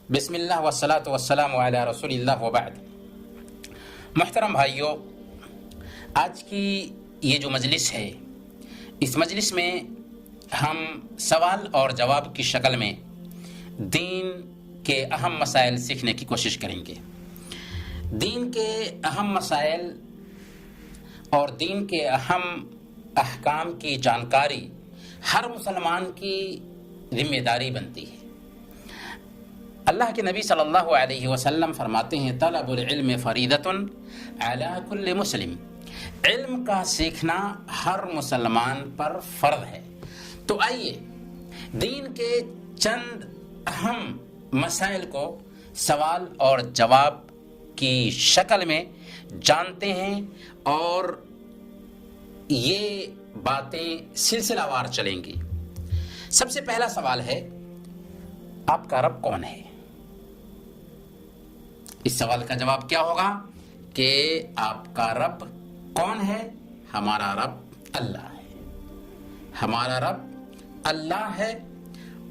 بسم اللہ والصلاة والسلام علی رسول اللہ وبعد۔ محترم بھائیوں، آج کی یہ جو مجلس ہے، اس مجلس میں ہم سوال اور جواب کی شکل میں دین کے اہم مسائل سیکھنے کی کوشش کریں گے۔ دین کے اہم مسائل اور دین کے اہم احکام کی جانکاری ہر مسلمان کی ذمہ داری بنتی ہے۔ اللہ کے نبی صلی اللہ علیہ وسلم فرماتے ہیں طلب العلم فریضۃ علی کل مسلم، علم کا سیکھنا ہر مسلمان پر فرض ہے۔ تو آئیے دین کے چند اہم مسائل کو سوال اور جواب کی شکل میں جانتے ہیں، اور یہ باتیں سلسلہ وار چلیں گی۔ سب سے پہلا سوال ہے، آپ کا رب کون ہے؟ اس سوال کا جواب کیا ہوگا کہ آپ کا رب کون ہے؟ ہمارا رب اللہ ہے۔ ہمارا رب اللہ ہے۔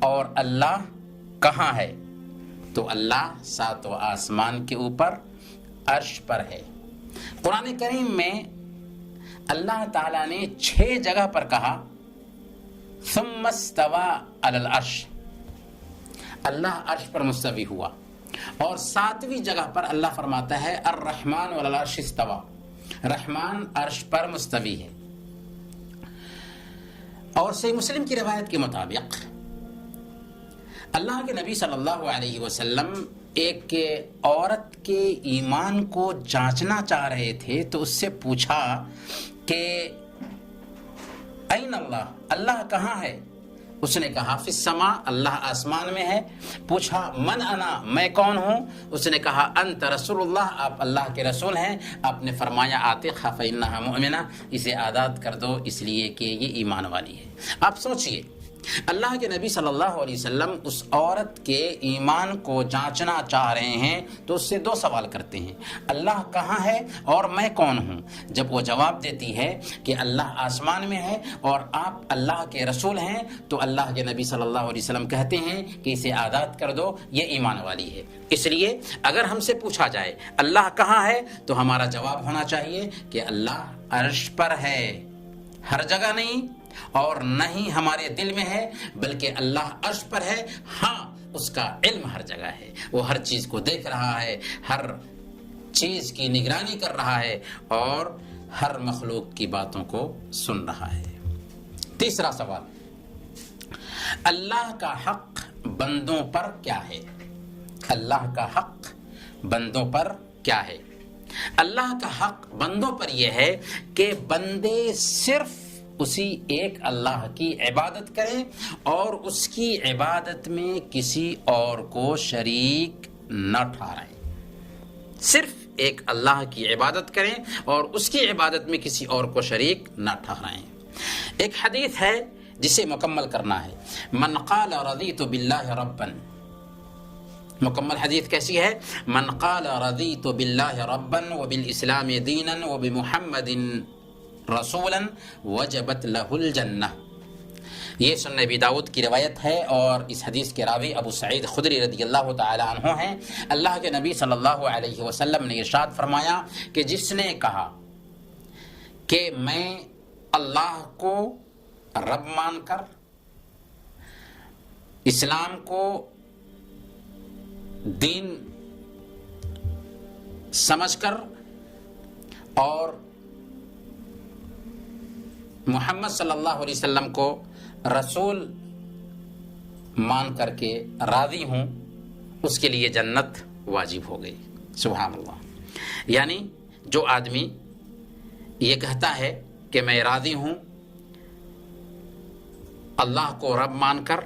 اور اللہ کہاں ہے؟ تو اللہ ساتوں آسمان کے اوپر عرش پر ہے۔ قرآن کریم میں اللہ تعالیٰ نے 6 جگہ پر کہا ثم استوى علی العرش، اللہ عرش پر مستوی ہوا، اور 7ویں جگہ پر اللہ فرماتا ہے الرحمن علی العرش استوى، رحمان عرش پر مستوی ہے۔ اور صحیح مسلم کی روایت کے مطابق اللہ کے نبی صلی اللہ علیہ وسلم ایک عورت کے ایمان کو جانچنا چاہ رہے تھے، تو اس سے پوچھا کہ این اللہ، اللہ کہاں ہے؟ اس نے کہا فی السماء، اللہ آسمان میں ہے۔ پوچھا من انا، میں کون ہوں؟ اس نے کہا انت رسول اللہ، آپ اللہ کے رسول ہیں۔ آپ نے فرمایا عاتقھا فانھا مؤمنہ، اسے آزاد کر دو اس لیے کہ یہ ایمان والی ہے۔ آپ سوچئے، اللہ کے نبی صلی اللہ علیہ وسلم اس عورت کے ایمان کو جانچنا چاہ رہے ہیں، تو اس سے 2 سوال کرتے ہیں، اللہ کہاں ہے اور میں کون ہوں؟ جب وہ جواب دیتی ہے کہ اللہ آسمان میں ہے اور آپ اللہ کے رسول ہیں، تو اللہ کے نبی صلی اللہ علیہ وسلم کہتے ہیں کہ اسے آزاد کر دو، یہ ایمان والی ہے۔ اس لیے اگر ہم سے پوچھا جائے اللہ کہاں ہے، تو ہمارا جواب ہونا چاہیے کہ اللہ عرش پر ہے، ہر جگہ نہیں، اور نہ ہی ہمارے دل میں ہے، بلکہ اللہ عرش پر ہے۔ ہاں، اس کا علم ہر جگہ ہے، وہ ہر چیز کو دیکھ رہا ہے، ہر چیز کی نگرانی کر رہا ہے، اور ہر مخلوق کی باتوں کو سن رہا ہے۔ تیسرا سوال، اللہ کا حق بندوں پر کیا ہے؟ اللہ کا حق بندوں پر کیا ہے؟ اللہ کا حق بندوں پر یہ ہے کہ بندے صرف اسی ایک اللہ کی عبادت کریں، اور اس کی عبادت میں کسی اور کو شریک نہ ٹھہرائیں۔ صرف ایک اللہ کی عبادت کریں اور اس کی عبادت میں کسی اور کو شریک نہ ٹھہرائیں۔ ایک حدیث ہے جسے مکمل کرنا ہے، من قال رضیت باللہ ربا، مکمل حدیث کیسی ہے؟ من قال رضیت باللہ ربا وبالاسلام دینا وبمحمد رسولا وجبت لہ الجنہ۔ یہ سنن ابی داؤد کی روایت ہے، اور اس حدیث کے راوی ابو سعید خدری رضی اللہ تعالی عنہ ہیں۔ اللہ کے نبی صلی اللہ علیہ وسلم نے ارشاد فرمایا کہ جس نے کہا کہ میں اللہ کو رب مان کر، اسلام کو دین سمجھ کر، اور محمد صلی اللہ علیہ وسلم کو رسول مان کر کے راضی ہوں، اس کے لیے جنت واجب ہو گئی۔ سبحان اللہ۔ یعنی جو آدمی یہ کہتا ہے کہ میں راضی ہوں اللہ کو رب مان کر،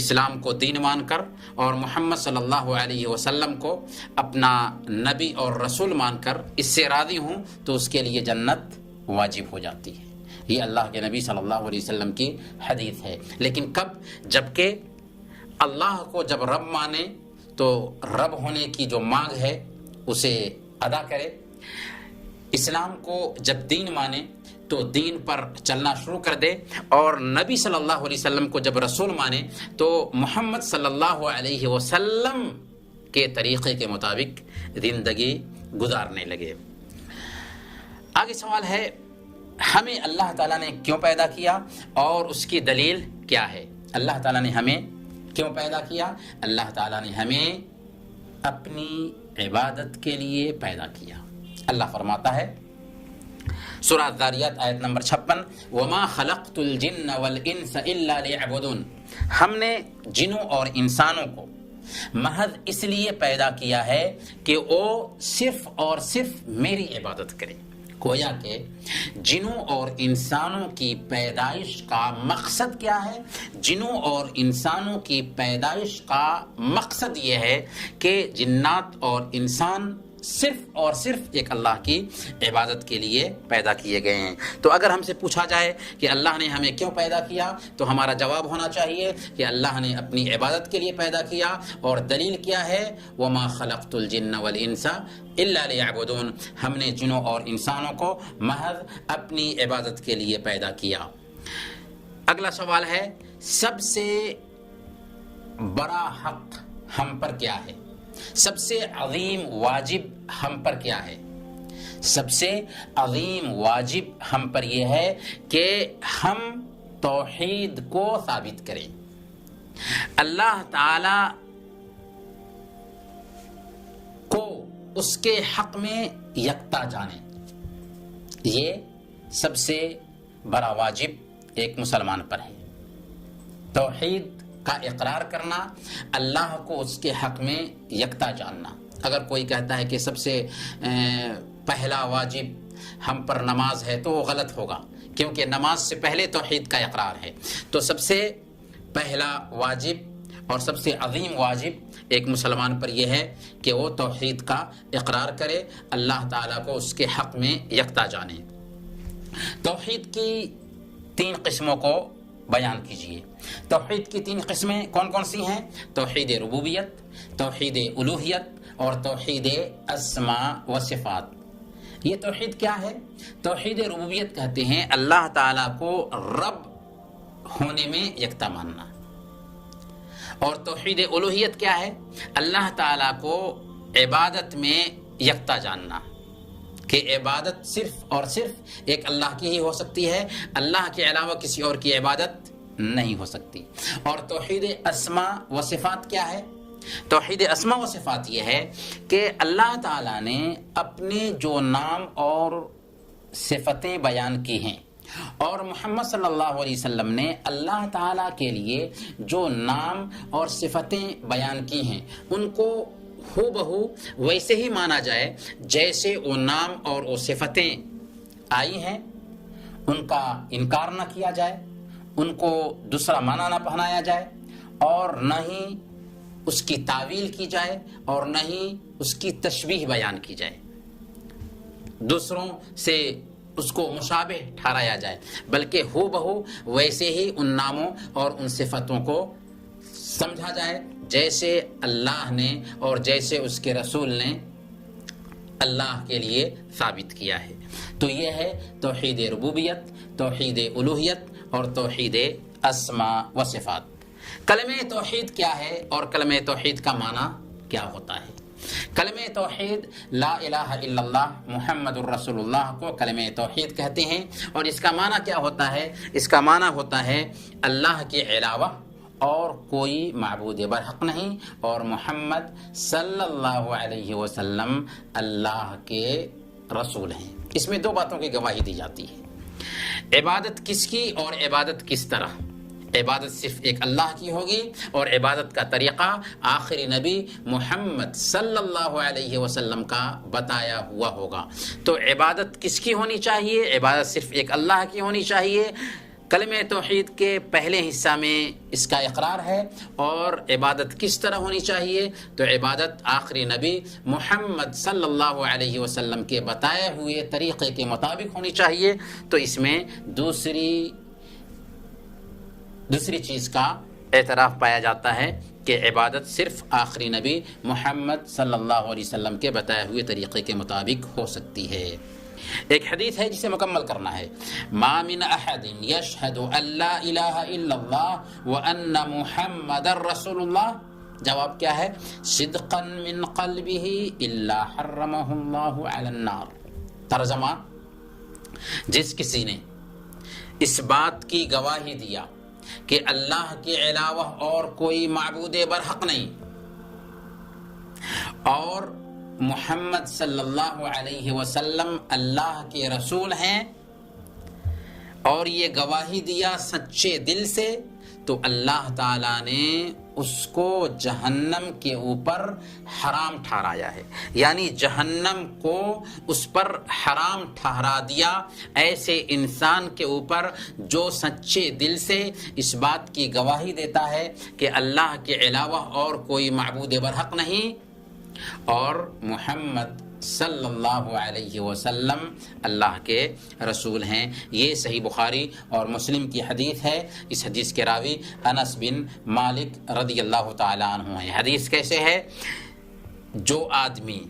اسلام کو دین مان کر، اور محمد صلی اللہ علیہ وسلم کو اپنا نبی اور رسول مان کر اس سے راضی ہوں، تو اس کے لیے جنت واجب ہو جاتی ہے۔ یہ اللہ کے نبی صلی اللہ علیہ وسلم کی حدیث ہے۔ لیکن کب؟ جبکہ اللہ کو جب رب مانے تو رب ہونے کی جو مانگ ہے اسے ادا کرے، اسلام کو جب دین مانے تو دین پر چلنا شروع کر دے، اور نبی صلی اللہ علیہ وسلم کو جب رسول مانے تو محمد صلی اللہ علیہ وسلم کے طریقے کے مطابق زندگی گزارنے لگے۔ آگے سوال ہے ہمیں اللہ تعالیٰ نے کیوں پیدا کیا اور اس کی دلیل کیا ہے؟ اللہ تعالیٰ نے ہمیں کیوں پیدا کیا؟ اللہ تعالیٰ نے ہمیں اپنی عبادت کے لیے پیدا کیا۔ اللہ فرماتا ہے سورہ الذاریات آیت نمبر 56 وَمَا خَلَقْتُ الْجِنَّ وَالْإِنسَ إِلَّا لِيَعْبُدُونَ، ہم نے جنوں اور انسانوں کو محض اس لیے پیدا کیا ہے کہ وہ صرف اور صرف میری عبادت کریں۔ گویا کہ جنوں اور انسانوں کی پیدائش کا مقصد کیا ہے؟ جنوں اور انسانوں کی پیدائش کا مقصد یہ ہے کہ جنات اور انسان صرف اور صرف ایک اللہ کی عبادت کے لیے پیدا کیے گئے ہیں۔ تو اگر ہم سے پوچھا جائے کہ اللہ نے ہمیں کیوں پیدا کیا، تو ہمارا جواب ہونا چاہیے کہ اللہ نے اپنی عبادت کے لیے پیدا کیا، اور دلیل کیا ہے؟ وَمَا خَلَقْتُ الْجِنَّ وَالْإِنسَ إِلَّا لِيَعْبُدُونَ، ہم نے جنوں اور انسانوں کو محض اپنی عبادت کے لیے پیدا کیا۔ اگلا سوال ہے سب سے بڑا حق ہم پر کیا ہے؟ سب سے عظیم واجب ہم پر کیا ہے؟ سب سے عظیم واجب ہم پر یہ ہے کہ ہم توحید کو ثابت کریں، اللہ تعالی کو اس کے حق میں یکتا جانیں۔ یہ سب سے بڑا واجب ایک مسلمان پر ہے، توحید کا اقرار کرنا، اللہ کو اس کے حق میں یکتا جاننا۔ اگر کوئی کہتا ہے کہ سب سے پہلا واجب ہم پر نماز ہے تو وہ غلط ہوگا، کیونکہ نماز سے پہلے توحید کا اقرار ہے۔ تو سب سے پہلا واجب اور سب سے عظیم واجب ایک مسلمان پر یہ ہے کہ وہ توحید کا اقرار کرے، اللہ تعالیٰ کو اس کے حق میں یکتا جانے۔ توحید کی 3 قسموں کو بیان کیجیے۔ توحید کی 3 قسمیں کون کون سی ہیں؟ توحید ربوبیت، توحید الوہیت اور توحید اسماء و صفات۔ یہ توحید کیا ہے؟ توحید ربوبیت کہتے ہیں اللہ تعالیٰ کو رب ہونے میں یکتا ماننا، اور توحید الوہیت کیا ہے؟ اللہ تعالیٰ کو عبادت میں یکتا جاننا، کہ عبادت صرف اور صرف ایک اللہ کی ہی ہو سکتی ہے، اللہ کے علاوہ کسی اور کی عبادت نہیں ہو سکتی۔ اور توحید اسماء و صفات کیا ہے؟ توحید اسماء و صفات یہ ہے کہ اللہ تعالیٰ نے اپنے جو نام اور صفتیں بیان کی ہیں، اور محمد صلی اللہ علیہ وسلم نے اللہ تعالیٰ کے لیے جو نام اور صفتیں بیان کی ہیں ان کو ہو بہو ویسے ہی مانا جائے جیسے وہ نام اور وہ صفتیں آئی ہیں، ان کا انکار نہ کیا جائے، ان کو دوسرا معنی نہ پہنایا جائے، اور نہ ہی اس کی تعویل کی جائے، اور نہ ہی اس کی تشبیہ بیان کی جائے، دوسروں سے اس کو مشابہ ٹھہرایا جائے، بلکہ ہو بہو ویسے ہی ان ناموں اور ان صفتوں کو سمجھا جائے جیسے اللہ نے اور جیسے اس کے رسول نے اللہ کے لیے ثابت کیا ہے۔ تو یہ ہے توحید ربوبیت، توحید الوہیت اور توحید اسماء و صفات۔ کلمہ توحید کیا ہے اور کلمہ توحید کا معنی کیا ہوتا ہے؟ کلمہ توحید لا الہ الا اللہ محمد الرسول اللہ کو کلمہ توحید کہتے ہیں، اور اس کا معنی کیا ہوتا ہے؟ اس کا معنی ہوتا ہے اللہ کے علاوہ اور کوئی معبود برحق نہیں، اور محمد صلی اللہ علیہ وسلم اللہ کے رسول ہیں۔ اس میں 2 باتوں کی گواہی دی جاتی ہے، عبادت کس کی اور عبادت کس طرح۔ عبادت صرف ایک اللہ کی ہوگی، اور عبادت کا طریقہ آخری نبی محمد صلی اللہ علیہ وسلم کا بتایا ہوا ہوگا۔ تو عبادت کس کی ہونی چاہیے؟ عبادت صرف ایک اللہ کی ہونی چاہیے۔ کلمہ توحید کے پہلے حصہ میں اس کا اقرار ہے، اور عبادت کس طرح ہونی چاہیے؟ تو عبادت آخری نبی محمد صلی اللہ علیہ وسلم کے بتائے ہوئے طریقے کے مطابق ہونی چاہیے۔ تو اس میں دوسری چیز کا اعتراف پایا جاتا ہے کہ عبادت صرف آخری نبی محمد صلی اللہ علیہ وسلم کے بتائے ہوئے طریقے کے مطابق ہو سکتی ہے۔ ایک حدیث ہے جسے مکمل کرنا ہے، ما من احد یشہد ان لا الہ الا اللہ وان محمد رسول اللہ جواب کیا ہے؟ صدقا من قلبه الا حرمه اللہ علی النار۔ ترجمہ، جس کسی نے اس بات کی گواہی دیا کہ اللہ کے علاوہ اور کوئی معبود برحق نہیں اور محمد صلی اللہ علیہ وسلم اللہ کے رسول ہیں، اور یہ گواہی دیا سچے دل سے، تو اللہ تعالیٰ نے اس کو جہنم کے اوپر حرام ٹھہرایا ہے، یعنی جہنم کو اس پر حرام ٹھہرا دیا ایسے انسان کے اوپر جو سچے دل سے اس بات کی گواہی دیتا ہے کہ اللہ کے علاوہ اور کوئی معبود برحق نہیں اور محمد صلی اللہ علیہ وسلم اللہ کے رسول ہیں۔ یہ صحیح بخاری اور مسلم کی حدیث ہے۔ اس حدیث کے راوی انس بن مالک رضی اللہ تعالیٰ عنہ ہیں۔ حدیث کیسے ہے؟ جو آدمی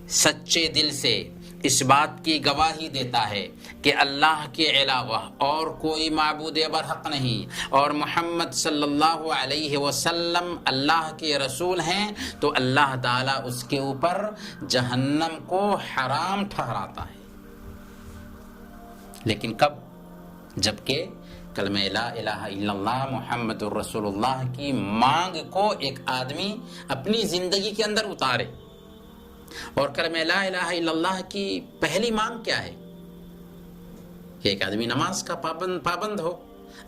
سچے دل سے اس بات کی گواہی دیتا ہے کہ اللہ کے علاوہ اور کوئی معبود برحق نہیں اور محمد صلی اللہ علیہ وسلم اللہ کے رسول ہیں، تو اللہ تعالیٰ اس کے اوپر جہنم کو حرام ٹھہراتا ہے۔ لیکن کب؟ جبکہ کلمہ لا الہ الا اللہ محمد الرسول اللہ کی مانگ کو ایک آدمی اپنی زندگی کے اندر اتارے۔ اور کلمہ لا الہ الا اللہ کی پہلی مانگ کیا ہے؟ کہ ایک آدمی نماز کا پابند ہو۔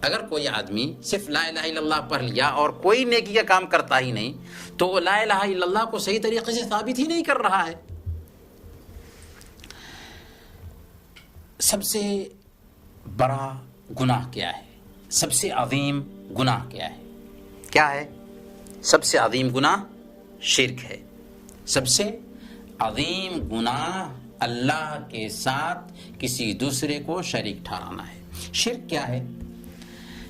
اگر کوئی آدمی صرف لا الہ الا اللہ پڑھ لیا اور کوئی نیکی کا کام کرتا ہی نہیں، تو وہ لا الہ الا اللہ کو صحیح طریقے سے ثابت ہی نہیں کر رہا ہے۔ سب سے بڑا گناہ کیا ہے؟ سب سے عظیم گناہ کیا ہے؟ کیا ہے؟ سب سے عظیم گناہ شرک ہے۔ سب سے عظیم گناہ اللہ کے ساتھ کسی دوسرے کو شریک ٹھہرانا ہے۔ شرک کیا ہے؟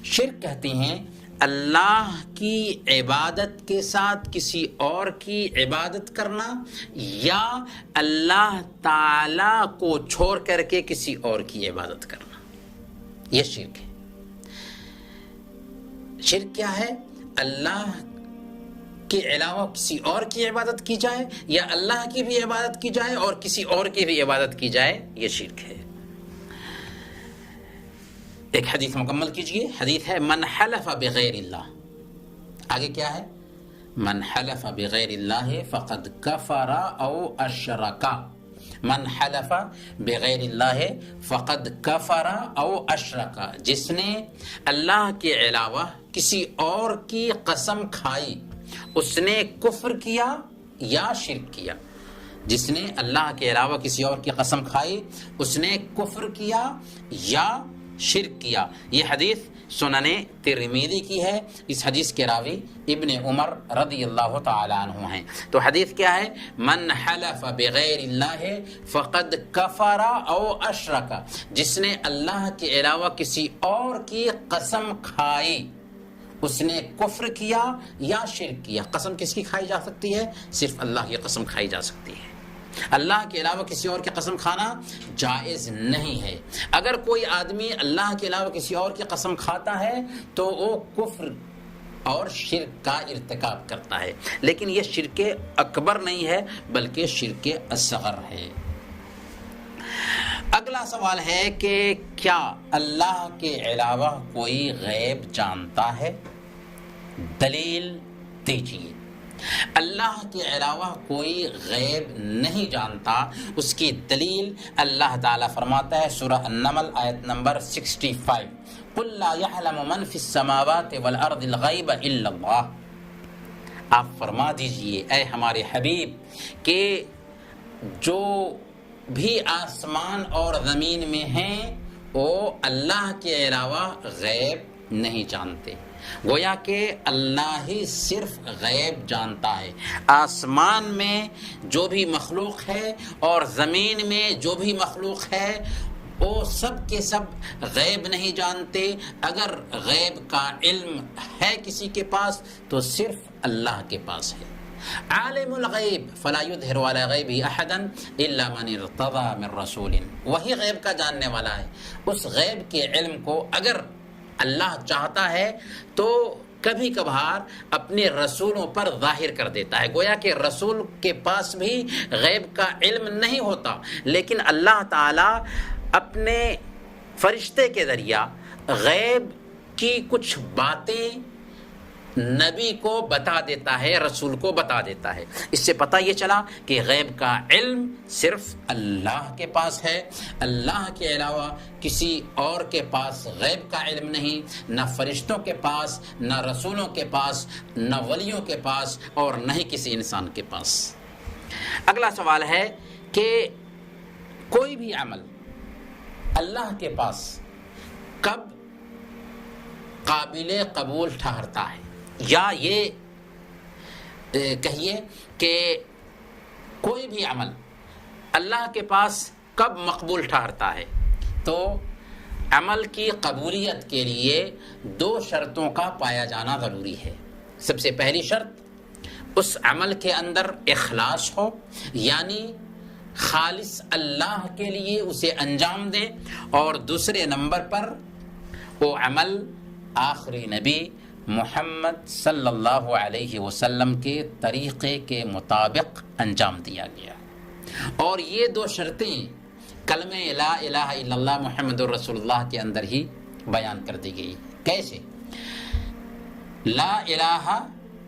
شرک کہتے ہیں اللہ کی عبادت کے ساتھ کسی اور کی عبادت کرنا، یا اللہ تعالی کو چھوڑ کر کے کسی اور کی عبادت کرنا، یہ شرک ہے۔ شرک کیا ہے؟ اللہ کے علاوہ کسی اور کی عبادت کی جائے، یا اللہ کی بھی عبادت کی جائے اور کسی اور کی بھی عبادت کی جائے، یہ شرک ہے۔ ایک حدیث مکمل کیجئے۔ حدیث ہے من حلف بغیر اللہ، آگے کیا ہے؟ من حلف بغیر اللہ فقد کفر او اشرک، من حلف بغیر اللہ فقد کفر او اشرک، جس نے اللہ کے علاوہ کسی اور کی قسم کھائی اس نے کفر کیا یا شرک کیا۔ جس نے اللہ کے علاوہ کسی اور کی قسم کھائی اس نے کفر کیا یا شرک کیا۔ یہ حدیث سنن ترمذی کی ہے۔ اس حدیث کے راوی ابن عمر رضی اللہ تعالی عنہ ہیں۔ تو حدیث کیا ہے؟ من حلف بغیر اللہ فقد کفر او اشرک، جس نے اللہ کے علاوہ کسی اور کی قسم کھائی اس نے کفر کیا یا شرک کیا۔ قسم کس کی کھائی جا سکتی ہے؟ صرف اللہ کی قسم کھائی جا سکتی ہے۔ اللہ کے علاوہ کسی اور کی قسم کھانا جائز نہیں ہے۔ اگر کوئی آدمی اللہ کے علاوہ کسی اور کی قسم کھاتا ہے تو وہ کفر اور شرک کا ارتکاب کرتا ہے، لیکن یہ شرک اکبر نہیں ہے بلکہ شرک اصغر ہے۔ اگلا سوال ہے کہ کیا اللہ کے علاوہ کوئی غیب جانتا ہے؟ دلیل دیجیے۔ اللہ کے علاوہ کوئی غیب نہیں جانتا۔ اس کی دلیل اللہ تعالیٰ فرماتا ہے سورہ النمل آیت نمبر 65، قُلْ لَا يَعْلَمُ مَنْ فِي السَّمَاوَاتِ وَالْأَرْضِ الْغَيْبَ إِلَّا اللَّهُ۔ آپ فرما دیجئے اے ہمارے حبیب کہ جو بھی آسمان اور زمین میں ہیں وہ اللہ کے علاوہ غیب نہیں جانتے۔ گویا کہ اللہ ہی صرف غیب جانتا ہے۔ آسمان میں جو بھی مخلوق ہے اور زمین میں جو بھی مخلوق ہے وہ سب کے سب غیب نہیں جانتے۔ اگر غیب کا علم ہے کسی کے پاس تو صرف اللہ کے پاس ہے۔ عالم الغیب فلا یظہر علی غیبہ احدا الا من ارتضی من رسول، وہی غیب کا جاننے والا ہے۔ اس غیب کے علم کو اگر اللہ چاہتا ہے تو کبھی کبھار اپنے رسولوں پر ظاہر کر دیتا ہے. گویا کہ رسول کے پاس بھی غیب کا علم نہیں ہوتا، لیکن اللہ تعالیٰ اپنے فرشتے کے ذریعہ غیب کی کچھ باتیں نبی کو بتا دیتا ہے، رسول کو بتا دیتا ہے. اس سے پتہ یہ چلا کہ غیب کا علم صرف اللہ کے پاس ہے. اللہ کے علاوہ کسی اور کے پاس غیب کا علم نہیں، نہ فرشتوں کے پاس، نہ رسولوں کے پاس، نہ ولیوں کے پاس، اور نہ ہی کسی انسان کے پاس. اگلا سوال ہے کہ کوئی بھی عمل اللہ کے پاس کب قابل قبول ٹھہرتا ہے، یا یہ کہیے کہ کوئی بھی عمل اللہ کے پاس کب مقبول ٹھہرتا ہے؟ تو عمل کی قبولیت کے لیے 2 شرطوں کا پایا جانا ضروری ہے. سب سے پہلی شرط، اس عمل کے اندر اخلاص ہو، یعنی خالص اللہ کے لیے اسے انجام دیں. اور دوسرے نمبر پر وہ عمل آخری نبی محمد صلی اللہ علیہ وسلم کے طریقے کے مطابق انجام دیا گیا. اور یہ 2 شرطیں کلمہ لا الہ الا اللہ محمد الرسول اللہ کے اندر ہی بیان کر دی گئی. کیسے؟ لا الہ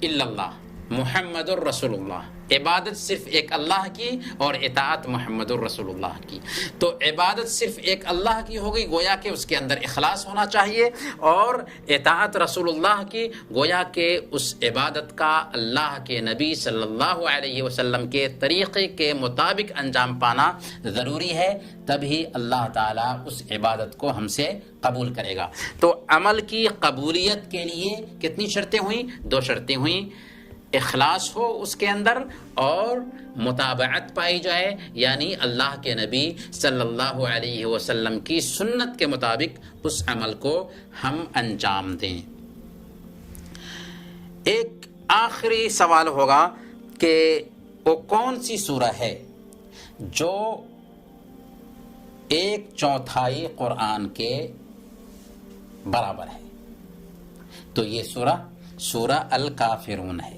الا اللہ محمد الرسول اللہ، عبادت صرف ایک اللہ کی اور اطاعت محمد الرسول اللہ کی. تو عبادت صرف ایک اللہ کی ہو گئی، گویا کہ اس کے اندر اخلاص ہونا چاہیے. اور اطاعت رسول اللہ کی، گویا کہ اس عبادت کا اللہ کے نبی صلی اللہ علیہ وسلم کے طریقے کے مطابق انجام پانا ضروری ہے. تبھی اللہ تعالیٰ اس عبادت کو ہم سے قبول کرے گا. تو عمل کی قبولیت کے لیے کتنی شرطیں ہوئیں؟ 2 شرطیں ہوئیں. اخلاص ہو اس کے اندر اور مطابعت پائی جائے، یعنی اللہ کے نبی صلی اللہ علیہ وسلم کی سنت کے مطابق اس عمل کو ہم انجام دیں. ایک آخری سوال ہوگا کہ وہ کون سی سورہ ہے جو 1/4 قرآن کے برابر ہے؟ تو یہ سورہ الکافرون ہے.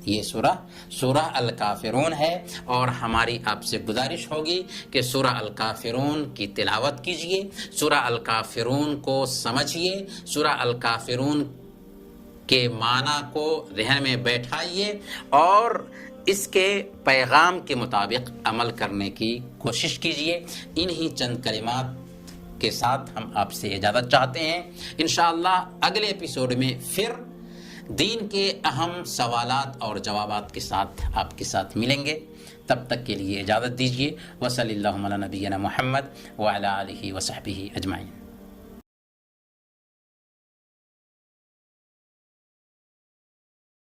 یہ سورہ الکافرون ہے. اور ہماری آپ سے گزارش ہوگی کہ سورہ الکافرون کی تلاوت کیجئے، سورہ الکافرون کو سمجھیے، سورہ الکافرون کے معنی کو ذہن میں بیٹھائیے اور اس کے پیغام کے مطابق عمل کرنے کی کوشش کیجئے. انہی چند کلمات کے ساتھ ہم آپ سے اجازت چاہتے ہیں. انشاءاللہ اگلے ایپیسوڈ میں پھر دین کے اہم سوالات اور جوابات کے ساتھ آپ کے ساتھ ملیں گے. تب تک کے لیے اجازت دیجیے. وصلی اللہ علی نبینا محمد وعلی آلہ وصحبہ اجمعین.